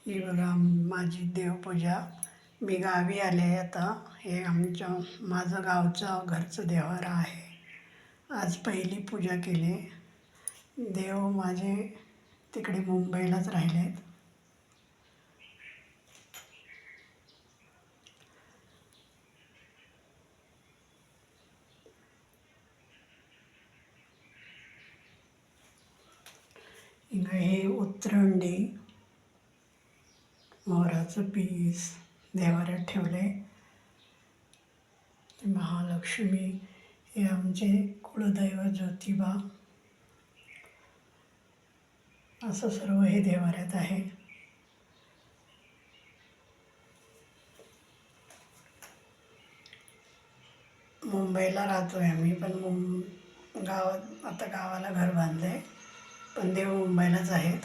ही बघा माझी देवपूजा. मी गावी आले आता. हे माझं गावचं घरचं देव्हारं आहे. आज पहिली पूजा केली. देव माझे तिकडे मुंबईलाच राहिलेत. हे उतरंडी, मोराचं पीस देवाऱ्यात ठेवले. महालक्ष्मी, हे आमचे कुलदैवत ज्योतिबा, असं सर्व हे देवाऱ्यात आहे. मुंबईला राहतोय आम्ही, पण गावात आता गावाला घर बांधलंय, पण देव मुंबईलाच आहेत.